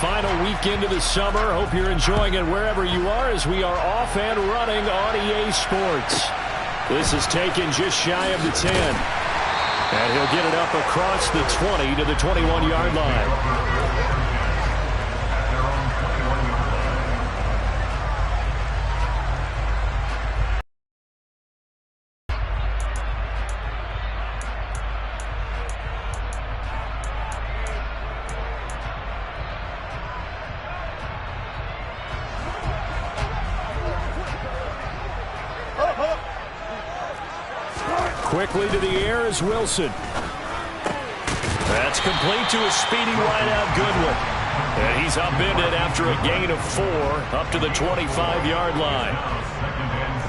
final weekend of the summer. Hope you're enjoying it wherever you are as we are off and running on EA Sports. This is taken just shy of the 10. And he'll get it up across the 20 to the 21-yard line. Quickly to the air is Wilson. That's complete to a speedy wideout Goodwin. And he's upended after a gain of 4 up to the 25-yard line.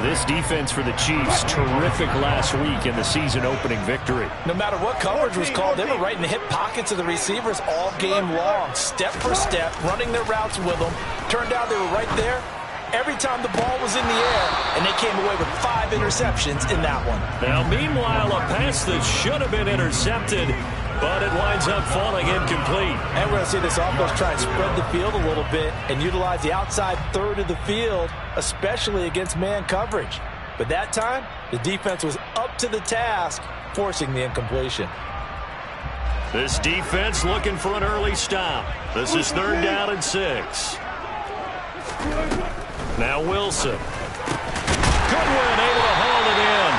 This defense for the Chiefs, terrific last week in the season-opening victory. No matter what coverage was called, they were right in the hip pockets of the receivers all game long, step for step, running their routes with them. Turned out they were right there every time the ball was in the air, and they came away with 5 interceptions in that one. Now, meanwhile, a pass that should have been intercepted, but it winds up falling incomplete. And we're going to see this offense try and spread the field a little bit and utilize the outside third of the field, especially against man coverage. But that time, the defense was up to the task, forcing the incompletion. This defense looking for an early stop. This is 3rd down and 6. Now Wilson. Goodwin able to haul it in.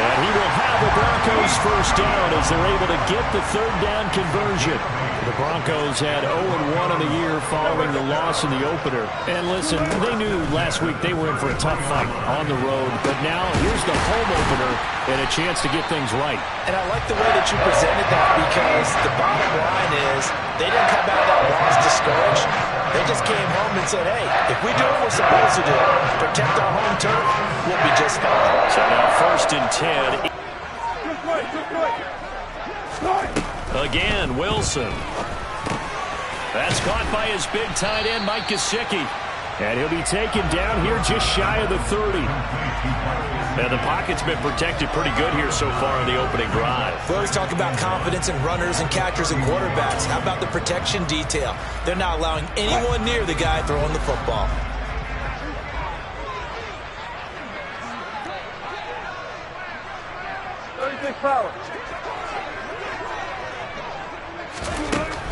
And he will have the Broncos first down as they're able to get the 3rd down conversion. The Broncos had 0-1 in the year following the loss in the opener. And listen, they knew last week they were in for a tough fight on the road. But now here's the home opener and a chance to get things right. And I like the way that you presented that because the bottom line is they didn't come out of that loss discouraged. They just came home and said, hey, if we do what we're supposed to do, protect our home turf, we'll be just fine. So now 1st and 10. Again, Wilson. That's caught by his big tight end, Mike Gesicki. And he'll be taken down here just shy of the 30. And the pocket's been protected pretty good here so far in the opening drive. We always talk about confidence in runners and catchers and quarterbacks. How about the protection detail? They're not allowing anyone near the guy throwing the football.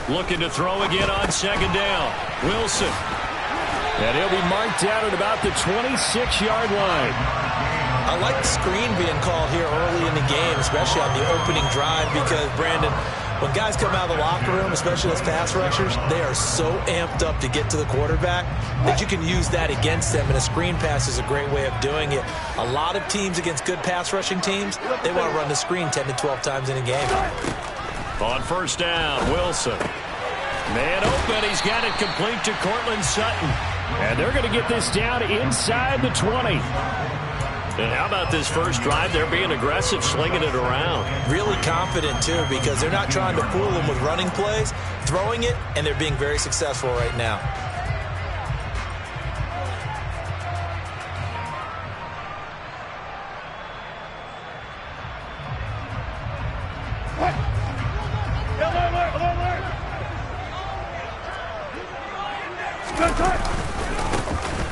Looking to throw again on 2nd down. Wilson. And he'll be marked down at about the 26-yard line. I like the screen being called here early in the game, especially on the opening drive, because, Brandon, when guys come out of the locker room, especially those pass rushers, they are so amped up to get to the quarterback that you can use that against them, and a screen pass is a great way of doing it. A lot of teams against good pass rushing teams, they want to run the screen 10 to 12 times in a game. On 1st down, Wilson. Man open, he's got it complete to Cortland Sutton. And they're going to get this down inside the 20. And how about this first drive? They're being aggressive, slinging it around. Really confident, too, because they're not trying to fool them with running plays, throwing it, and they're being very successful right now.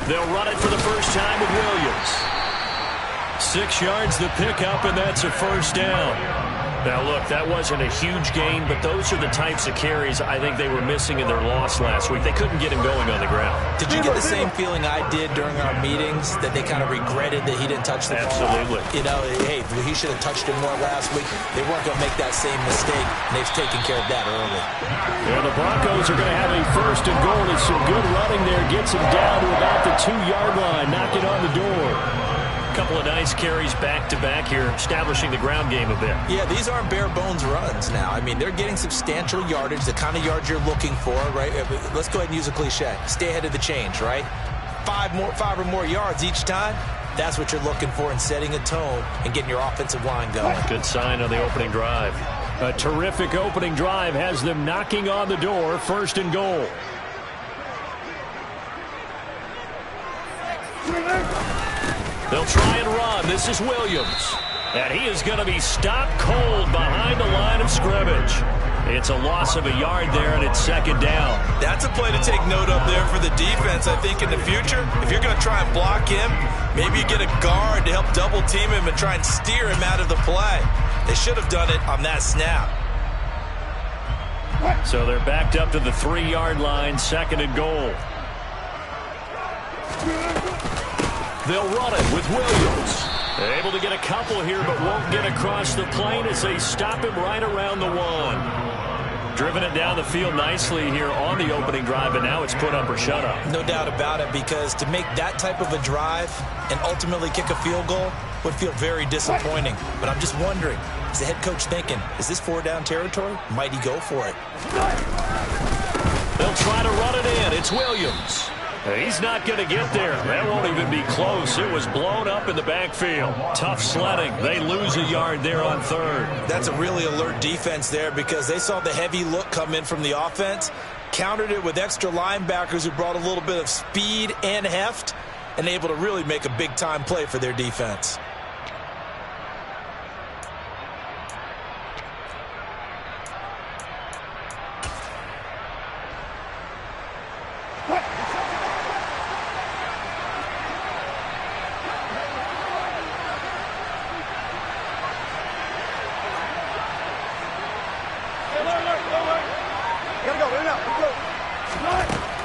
They'll run it for the first time with Williams. 6 yards the pickup, and that's a 1st down. Now, look, that wasn't a huge gain, but those are the types of carries I think they were missing in their loss last week. They couldn't get him going on the ground. Did you get the same feeling I did during our meetings, that they kind of regretted that he didn't touch the ball? Absolutely. You know, hey, he should have touched it more last week. They weren't going to make that same mistake, and they've taken care of that early. Yeah, the Broncos are going to have a 1st and goal. It's some good running there. Gets him down to about the 2-yard line. Knocking on the door. Couple of nice carries back-to-back here, establishing the ground game a bit. Yeah, these aren't bare-bones runs now. I mean, they're getting substantial yardage, the kind of yards you're looking for, right? Let's go ahead and use a cliche. Stay ahead of the change, right? 5 or more yards each time. That's what you're looking for in setting a tone and getting your offensive line going. Good sign on the opening drive. A terrific opening drive has them knocking on the door, 1st and goal. They'll try and run. This is Williams. And he is going to be stopped cold behind the line of scrimmage. It's a loss of a yard there, and it's second down. That's a play to take note of there for the defense. I think in the future, if you're going to try and block him, maybe you get a guard to help double team him and try and steer him out of the play. They should have done it on that snap. So they're backed up to the 3-yard line, second and goal. They'll run it with Williams. Able to get a couple here, but won't get across the plane as they stop him right around the 1. Driven it down the field nicely here on the opening drive, but now it's put up or shut up. No doubt about it, because to make that type of a drive and ultimately kick a field goal would feel very disappointing. But I'm just wondering, is the head coach thinking, is this 4-down territory? Might he go for it? They'll try to run it in. It's Williams. He's not going to get there. That won't even be close. It was blown up in the backfield. Tough sledding. They lose a yard there on third. That's a really alert defense there, because they saw the heavy look come in from the offense, countered it with extra linebackers who brought a little bit of speed and heft, and able to really make a big-time play for their defense.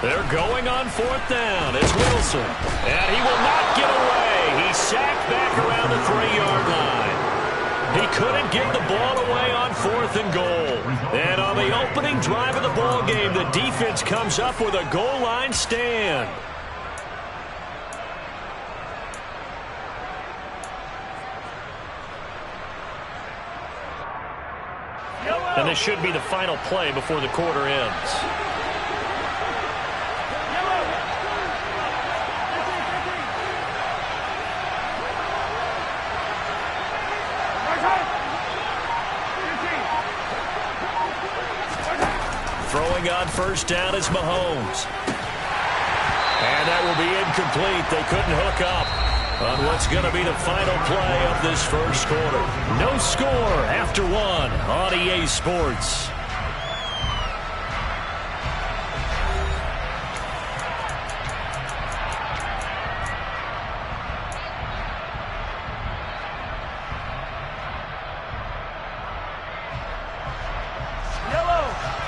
They're going on 4th down. It's Wilson. And he will not get away. He's sacked back around the 3-yard line. He couldn't get the ball away on 4th and goal. And on the opening drive of the ball game, the defense comes up with a goal line stand. And this should be the final play before the quarter ends. Throwing on first down is Mahomes. And that will be incomplete. They couldn't hook up on what's going to be the final play of this first quarter. No score after 1 on EA Sports.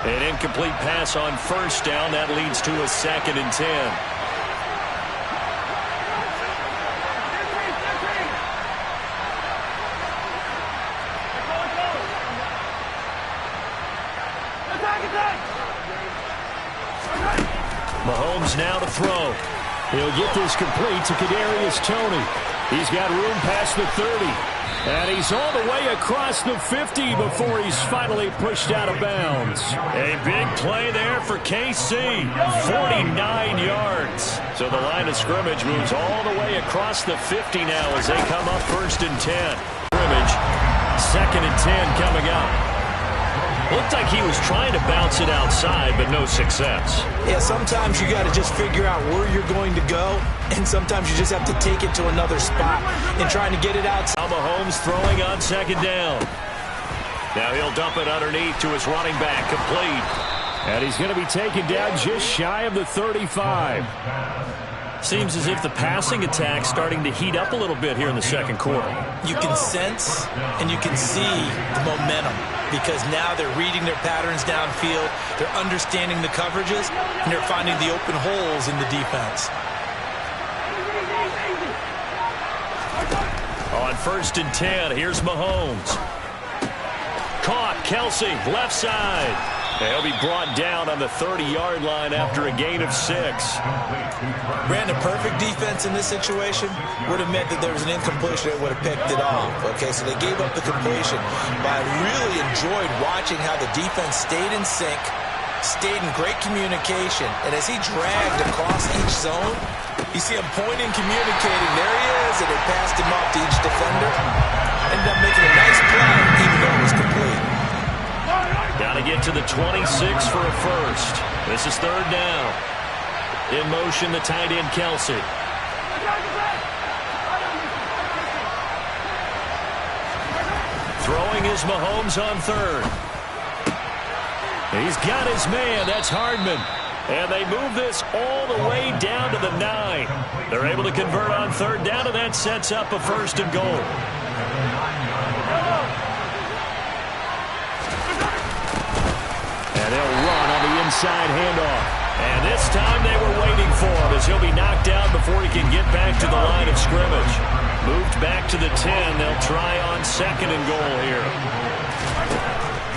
An incomplete pass on first down. That leads to a 2nd and 10. Mahomes now to throw. He'll get this complete to Kadarius Toney. He's got room past the 30. And he's all the way across the 50 before he's finally pushed out of bounds. A big play there for KC. 49 yards. So the line of scrimmage moves all the way across the 50 now as they come up 1st and 10. Scrimmage, 2nd and 10 coming up. Looked like he was trying to bounce it outside, but no success. Yeah, sometimes you got to just figure out where you're going to go, and sometimes you just have to take it to another spot and trying to get it out. Now Mahomes throwing on 2nd down. Now he'll dump it underneath to his running back, complete. And he's going to be taken down just shy of the 35. Seems as if the passing attack's starting to heat up a little bit here in the second quarter. You can sense and you can see the momentum, because now they're reading their patterns downfield, they're understanding the coverages, and they're finding the open holes in the defense. On 1st and 10, here's Mahomes. Caught, Kelsey, left side. He'll be brought down on the 30-yard line after a gain of 6. Brandon, perfect defense in this situation would have meant that there was an incompletion that would have picked it off. Okay, so they gave up the completion. But I really enjoyed watching how the defense stayed in sync, stayed in great communication. And as he dragged across each zone, you see him pointing, communicating. There he is, and they passed him off to each defender. Ended up making a nice play, even though it was complete. Got to get to the 26 for a first. This is 3rd down. In motion, the tight end, Kelsey. Throwing is Mahomes on 3rd. He's got his man. That's Hardman. And they move this all the way down to the 9. They're able to convert on third down, and that sets up a 1st and goal. And they'll run on the inside handoff. And this time they were waiting for him as he'll be knocked down before he can get back to the line of scrimmage. Moved back to the 10. They'll try on 2nd and goal here.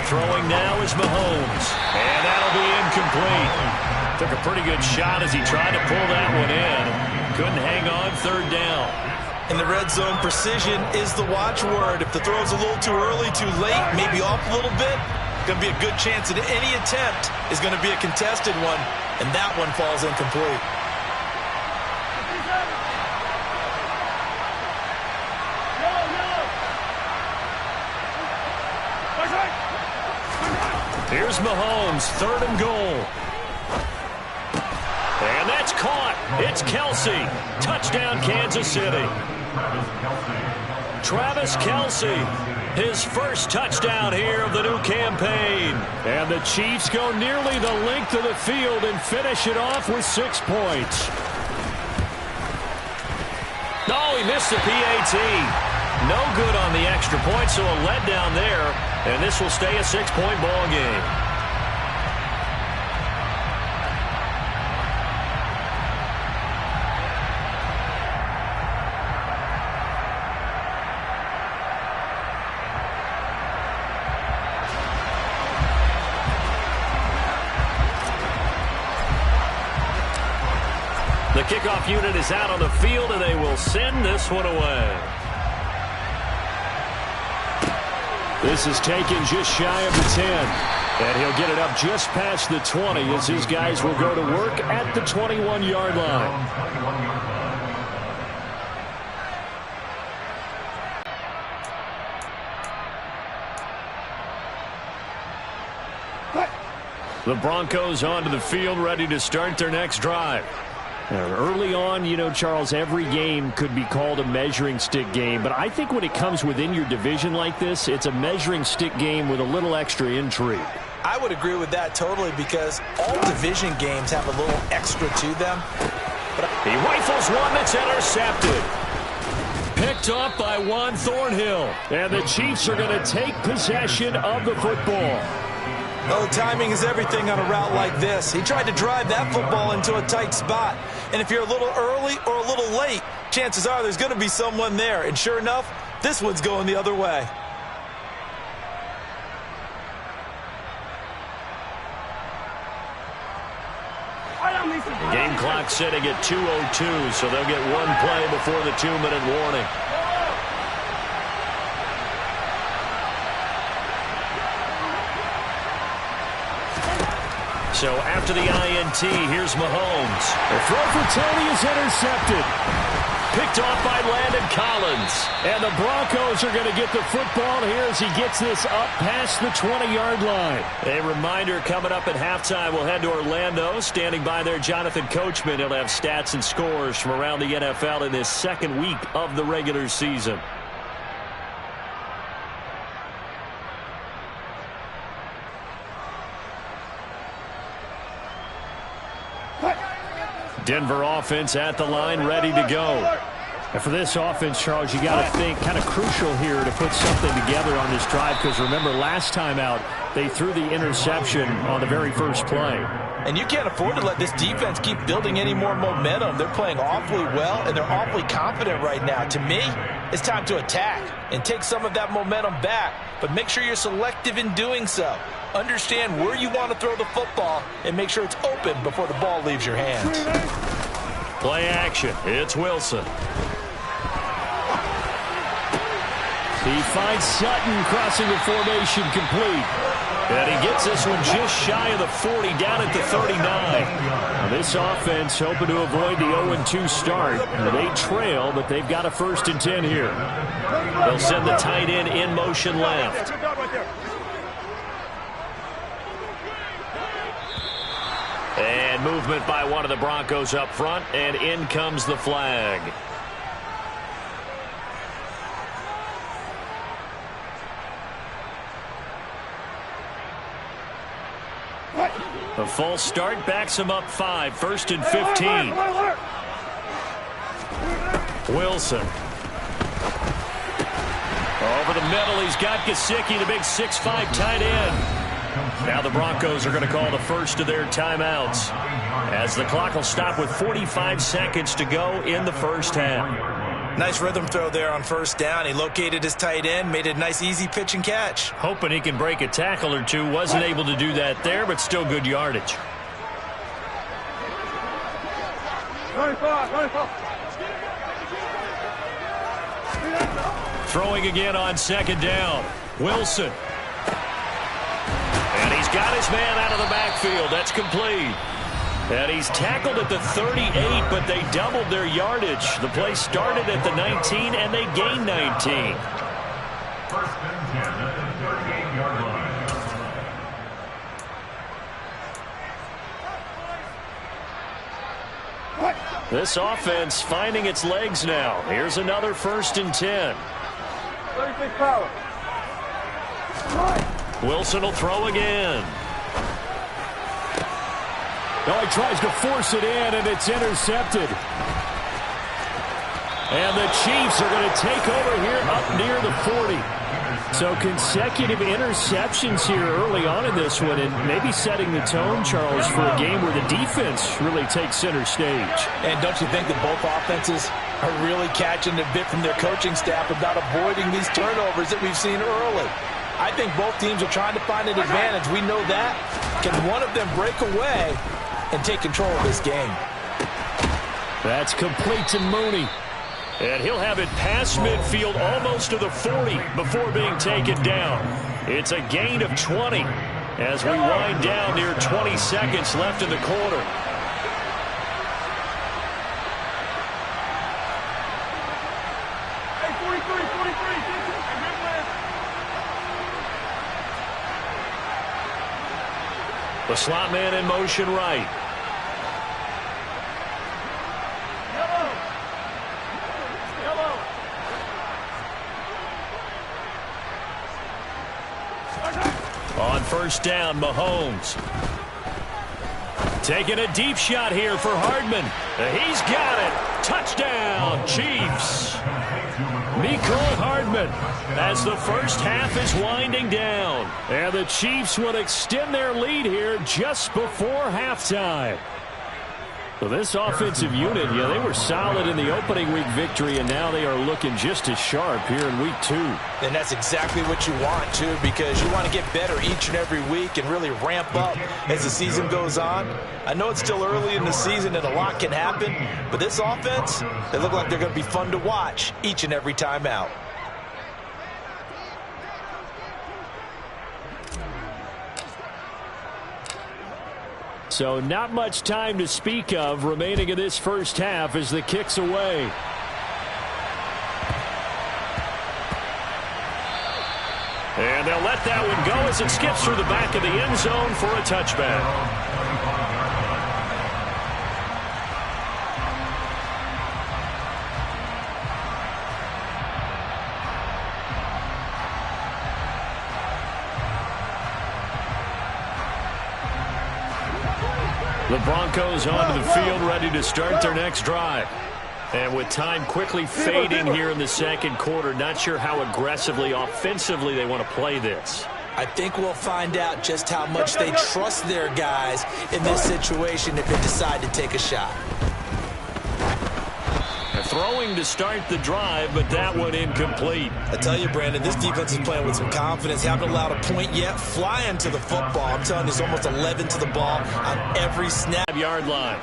Throwing now is Mahomes. And that'll be incomplete. Took a pretty good shot as he tried to pull that one in. Couldn't hang on 3rd down. In the red zone, precision is the watchword. If the throw's a little too early, too late, maybe off a little bit, going to be a good chance that any attempt is going to be a contested one, and that one falls incomplete. Here's Mahomes, 3rd and goal. And that's caught. It's Kelsey. Touchdown, Kansas City. Travis Kelsey, his first touchdown here of the new campaign. And the Chiefs go nearly the length of the field and finish it off with 6 points. Oh, he missed the PAT. No good on the extra point, so a letdown there. And this will stay a 6-point ball game. The kickoff unit is out on the field, and they will send this one away. This is taken just shy of the 10. And he'll get it up just past the 20 as his guys will go to work at the 21-yard line. The Broncos onto the field, ready to start their next drive. Early on, you know, Charles, every game could be called a measuring stick game. But I think when it comes within your division like this, it's a measuring stick game with a little extra intrigue. I would agree with that totally because all division games have a little extra to them. But he rifles one that's intercepted. Picked up by Juan Thornhill. And the Chiefs are going to take possession of the football. Oh, timing is everything on a route like this. He tried to drive that football into a tight spot. And if you're a little early or a little late, chances are there's going to be someone there. And sure enough, this one's going the other way. Game clock setting at 2:02, so they'll get one play before the 2-minute warning. So after the INT, here's Mahomes. The throw for Tony is intercepted. Picked off by Landon Collins. And the Broncos are going to get the football here as he gets this up past the 20-yard line. A reminder coming up at halftime, we'll head to Orlando. Standing by there, Jonathan Coachman. He'll have stats and scores from around the NFL in this second week of the regular season. Denver offense at the line, ready to go. And for this offense, Charles, you got to think kind of crucial here to put something together on this drive because remember last time out they threw the interception on the very first play. And you can't afford to let this defense keep building any more momentum. They're playing awfully well, and they're awfully confident right now. To me, it's time to attack and take some of that momentum back, but make sure you're selective in doing so. Understand where you want to throw the football and make sure it's open before the ball leaves your hands. Play action. It's Wilson. He finds Sutton crossing the formation complete. And he gets this one just shy of the 40, down at the 39. Now this offense hoping to avoid the 0-2 start. They trail, but they've got a 1st and 10 here. They'll send the tight end in motion left. And movement by one of the Broncos up front, and in comes the flag. A false start backs him up 5. 1st and 15. Wilson. Over the middle, he's got Gesicki, the big 6'5" tight end. Now the Broncos are going to call the first of their timeouts, as the clock will stop with 45 seconds to go in the first half. Nice rhythm throw there on 1st down. He located his tight end, made it a nice easy pitch and catch. Hoping he can break a tackle or two. Wasn't able to do that there, but still good yardage. Throwing again on 2nd down. Wilson. And he's got his man out of the backfield. That's complete. And he's tackled at the 38, but they doubled their yardage. The play started at the 19, and they gained 19. 1st and 10 at the 38-yard line. This offense finding its legs now. Here's another 1st and 10. 36 power. Wilson will throw again. Oh, he tries to force it in, and it's intercepted. And the Chiefs are going to take over here up near the 40. So consecutive interceptions here early on in this one, and maybe setting the tone, Charles, for a game where the defense really takes center stage. And don't you think that both offenses are really catching a bit from their coaching staff about avoiding these turnovers that we've seen early? I think both teams are trying to find an advantage. We know that. Can one of them break away and take control of this game? That's complete to Mooney. And he'll have it past midfield almost to the 40 before being taken down. It's a gain of 20 as we wind down near 20 seconds left in the quarter. Hey, 43. The slot man in motion right. On 1st down, Mahomes. Taking a deep shot here for Hardman. He's got it. Touchdown, Chiefs. Mecole Hardman as the first half is winding down. And the Chiefs will extend their lead here just before halftime. So this offensive unit, yeah, they were solid in the opening week victory, and now they are looking just as sharp here in week 2. And that's exactly what you want, too, because you want to get better each and every week and really ramp up as the season goes on. I know it's still early in the season and a lot can happen, but this offense, they look like they're going to be fun to watch each and every time out. So not much time to speak of remaining in this first half as the kick's away. And they'll let that one go as it skips through the back of the end zone for a touchback. The Broncos onto the field, ready to start their next drive. And with time quickly fading here in the second quarter, not sure how aggressively, offensively they want to play this. I think we'll find out just how much they trust their guys in this situation if they decide to take a shot. Throwing to start the drive, but that one incomplete. I tell you, Brandon, this defense is playing with some confidence. Haven't allowed a point yet. Flying to the football. I'm telling you, it's almost 11 to the ball on every snap. 5-yard line.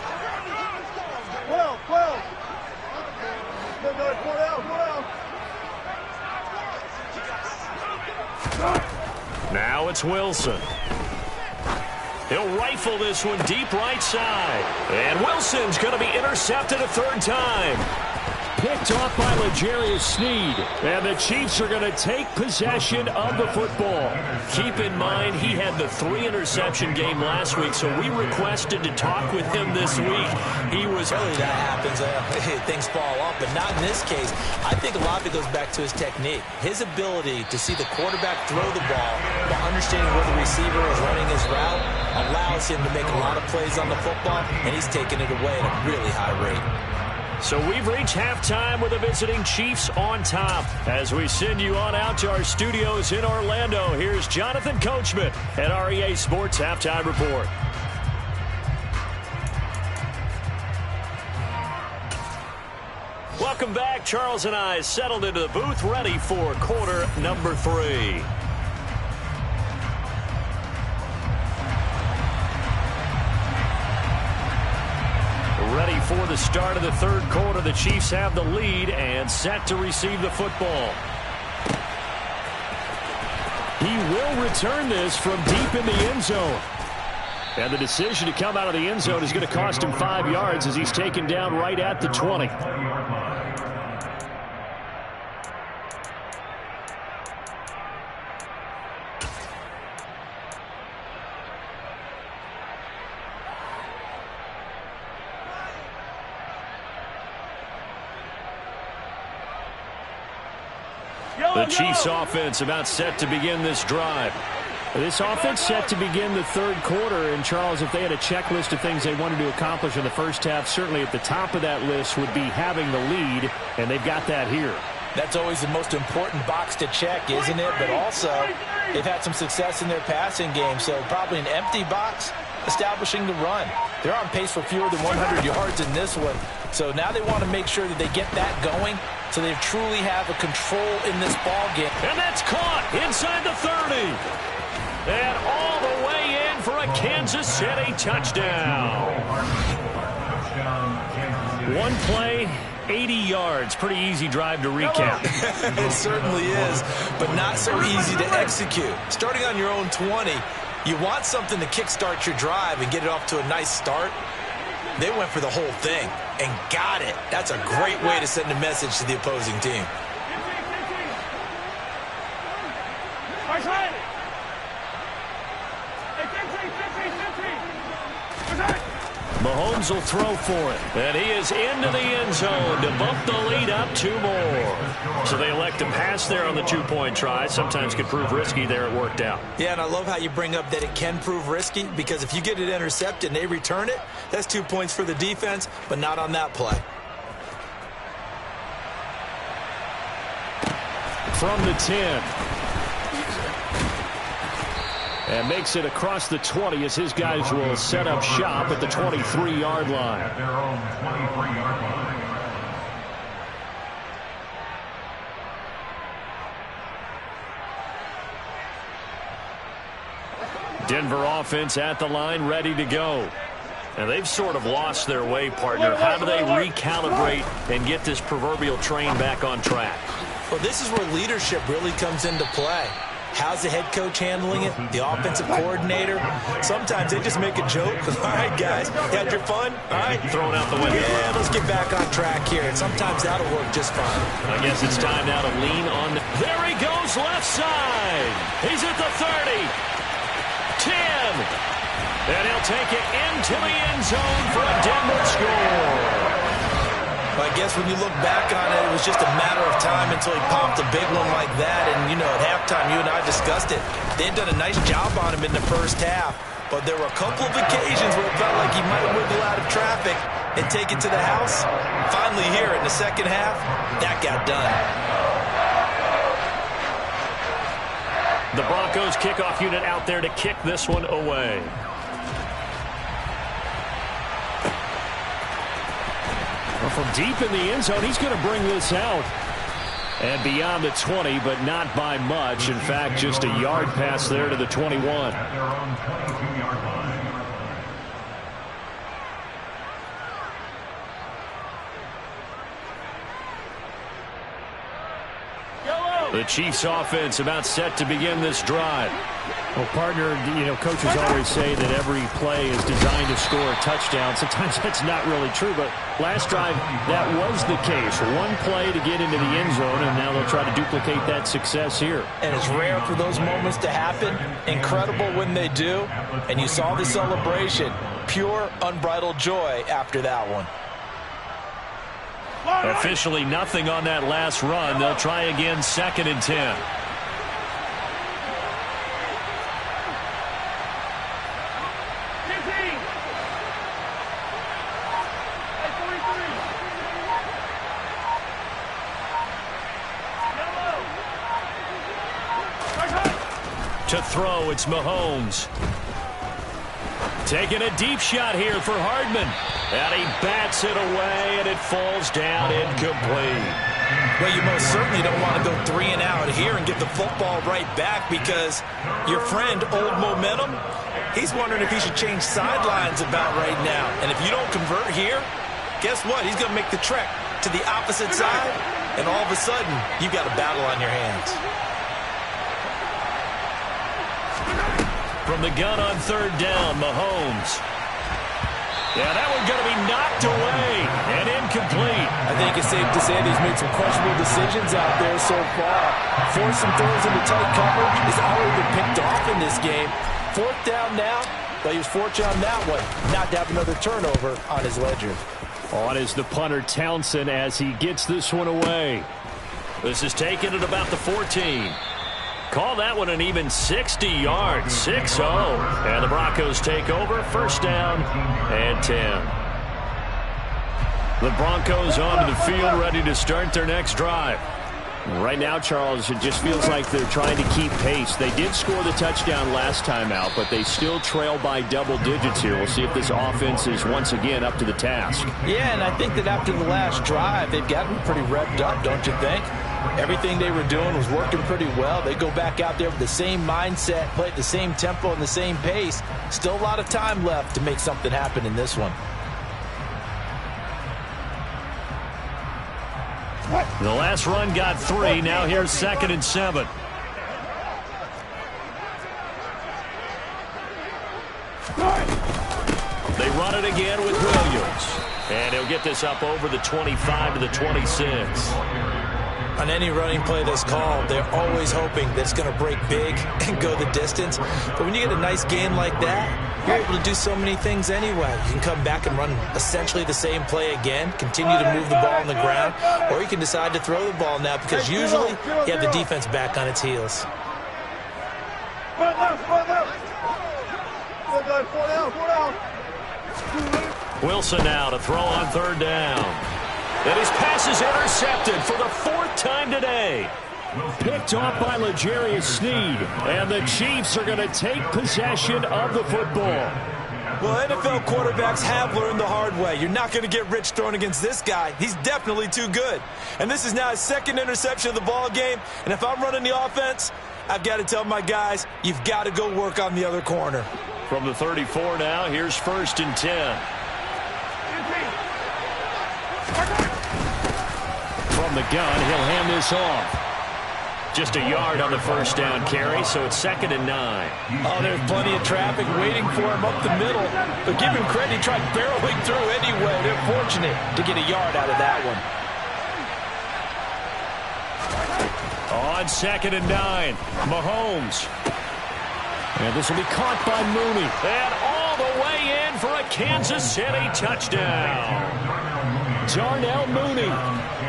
12. Now it's Wilson. He'll rifle this one deep right side. And Wilson's going to be intercepted a third time. picked off by L'Jarius Sneed. And the Chiefs are going to take possession of the football. Keep in mind, he had the 3-interception game last week, so we requested to talk with him this week. He was... Really, that happens. Things fall off, but not in this case. I think a lot of it goes back to his technique. His ability to see the quarterback throw the ball while understanding where the receiver is running his route allows him to make a lot of plays on the football, and he's taking it away at a really high rate. So we've reached halftime with the visiting Chiefs on top. As we send you on out to our studios in Orlando, here's Jonathan Coachman at our EA Sports Halftime Report. Welcome back. Charles and I settled into the booth, ready for quarter number 3. Ready for the start of the third quarter. The Chiefs have the lead and set to receive the football. He will return this from deep in the end zone. And the decision to come out of the end zone is going to cost him 5 yards as he's taken down right at the 20. The Chiefs offense about set to begin this drive. This offense set to begin the third quarter. And, Charles, if they had a checklist of things they wanted to accomplish in the first half, certainly at the top of that list would be having the lead, and they've got that here. That's always the most important box to check, isn't it? But also, they've had some success in their passing game, so probably an empty box establishing the run. They're on pace for fewer than 100 yards in this one. So now they want to make sure that they get that going so they truly have a control in this ball game. And that's caught inside the 30. And all the way in for a Kansas City touchdown. One play, 80 yards. Pretty easy drive to recap. It certainly is, but not so easy to execute. Starting on your own 20, you want something to kickstart your drive and get it off to a nice start. They went for the whole thing and got it. That's a great way to send a message to the opposing team. Mahomes will throw for it. And he is into the end zone to bump the lead up 2 more. So they elect to pass there on the 2-point try. Sometimes could prove risky there. It worked out. Yeah, and I love how you bring up that it can prove risky, because if you get it intercepted and they return it, that's 2 points for the defense, but not on that play. From the 10. And makes it across the 20 as his guys will set up shop at the 23-yard line. At their own 23-yard line. Denver offense at the line, ready to go. And they've sort of lost their way, partner. How do they recalibrate and get this proverbial train back on track? Well, this is where leadership really comes into play. How's the head coach handling it? The offensive coordinator? Sometimes they just make a joke. All right, guys, you had your fun? All right. Throwing out the window. Yeah, let's get back on track here. And sometimes that'll work just fine. I guess it's time now to lean on. There he goes, left side. He's at the 30. 10. And he'll take it into the end zone for a Denver score. I guess when you look back on it, it was just a matter of time until he popped a big one like that. And, you know, at halftime, you and I discussed it. They had done a nice job on him in the first half. But there were a couple of occasions where it felt like he might wiggle out of traffic and take it to the house. Finally here in the second half, that got done. The Broncos kickoff unit out there to kick this one away. Well, from deep in the end zone, he's going to bring this out. And beyond the 20, but not by much. In fact, just a yard pass there to the 21. At their own 22-yard line. Yellow. The Chiefs offense about set to begin this drive. Well, partner, coaches always say that every play is designed to score a touchdown. Sometimes that's not really true, but last drive, that was the case. One play to get into the end zone, and now they'll try to duplicate that success here. And it's rare for those moments to happen. Incredible when they do. And you saw the celebration. Pure, unbridled joy after that one. Officially nothing on that last run. They'll try again, 2nd and 10. To throw, it's Mahomes. Taking a deep shot here for Hardman. And he bats it away, and it falls down incomplete. Well, you most certainly don't want to go 3 and out here and get the football right back because your friend, Old Momentum, he's wondering if he should change sidelines about right now. And if you don't convert here, guess what? He's going to make the trek to the opposite side, and all of a sudden, you've got a battle on your hands. From the gun on 3rd down, Mahomes. Yeah, that one's going to be knocked away and incomplete. I think it's safe to say that he's made some questionable decisions out there so far. Forced some throws into tight coverage. He's already been picked off in this game. 4th down now, but he was fortunate on that one not to have another turnover on his ledger. On is the punter, Townsend, as he gets this one away. This is taken at about the 14. Call that one an even 60 yards, 6-0. And the Broncos take over, 1st down and 10. The Broncos onto the field, ready to start their next drive. Right now, Charles, it just feels like they're trying to keep pace. They did score the touchdown last time out, but they still trail by double digits here. We'll see if this offense is once again up to the task. Yeah, and I think that after the last drive, they've gotten pretty revved up, don't you think? Everything they were doing was working pretty well. They go back out there with the same mindset, play at the same tempo and the same pace. Still a lot of time left to make something happen in this one. The last run got 3. Now here's 2nd and 7. They run it again with Williams. And he'll get this up over the 25 to the 26. On any running play that's called, they're always hoping that it's going to break big and go the distance. But when you get a nice game like that, you're able to do so many things anyway. You can come back and run essentially the same play again, continue to move the ball on the ground, or you can decide to throw the ball now because usually you have the defense back on its heels. Wilson now to throw on 3rd down. And his pass is intercepted for the 4th time today. Picked off by L'Jarius Sneed. And the Chiefs are going to take possession of the football. Well, NFL quarterbacks have learned the hard way. You're not going to get rich throwing against this guy. He's definitely too good. And this is now his 2nd interception of the ball game. And if I'm running the offense, I've got to tell my guys, you've got to go work on the other corner. From the 34 now, here's 1st and 10. From the gun, he'll hand this off. Just a yard on the 1st down carry, so it's 2nd and 9. Oh, there's plenty of traffic waiting for him up the middle. But give him credit, he tried barreling through anyway. They're fortunate to get a yard out of that one. On 2nd and 9, Mahomes. And this will be caught by Mooney. And all the way in for a Kansas City touchdown. Darnell Mooney,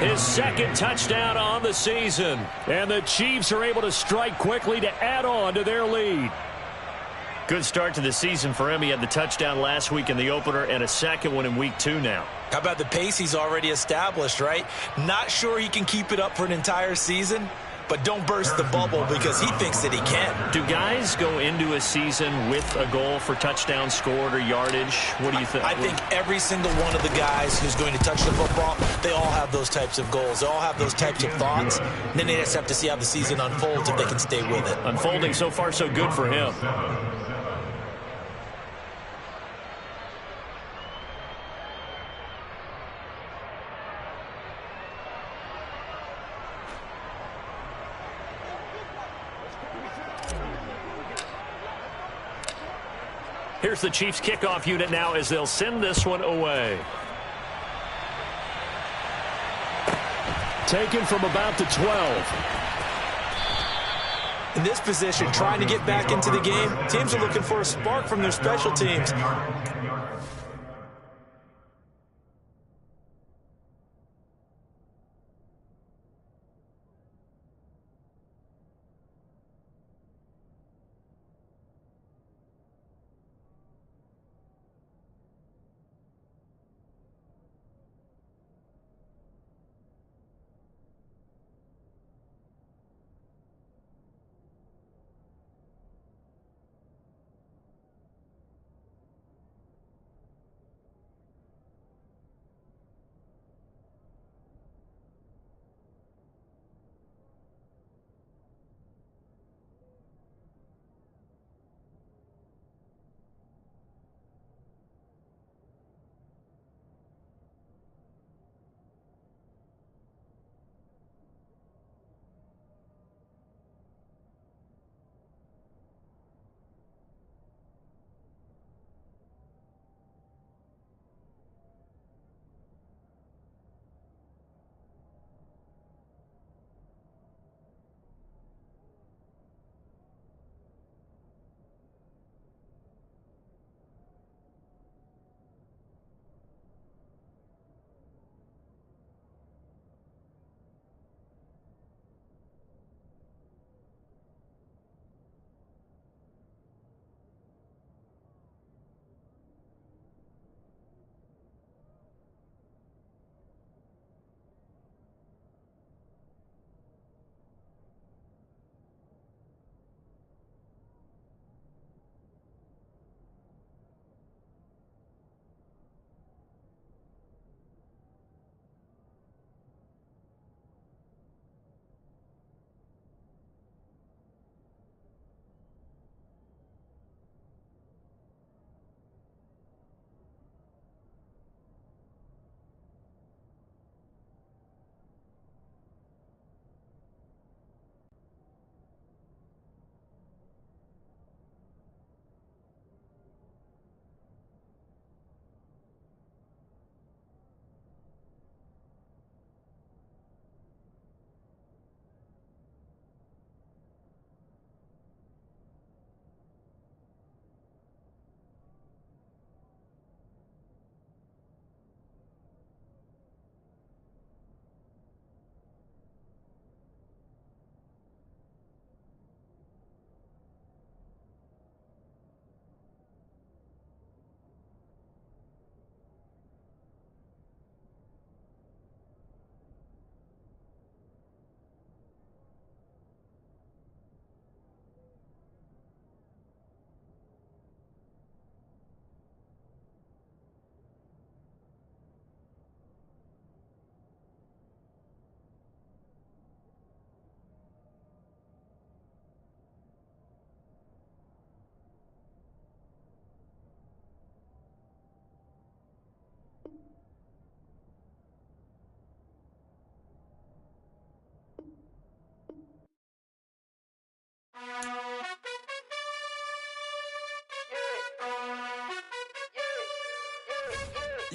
his 2nd touchdown on the season. And the Chiefs are able to strike quickly to add on to their lead. Good start to the season for him. He had the touchdown last week in the opener and a 2nd one in week 2 now. How about the pace he's already established, right? Not sure he can keep it up for an entire season, but don't burst the bubble because he thinks that he can. Do guys go into a season with a goal for touchdown scored or yardage? What do you think? I think every single one of the guys who's going to touch the football, they all have those types of goals. They all have those types of thoughts. And then they just have to see how the season unfolds if they can stay with it. Unfolding so far so good for him. here's the Chiefs kickoff unit now as they'll send this one away. Taken from about the 12. In this position, trying to get back into the game, teams are looking for a spark from their special teams.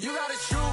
You gotta choose.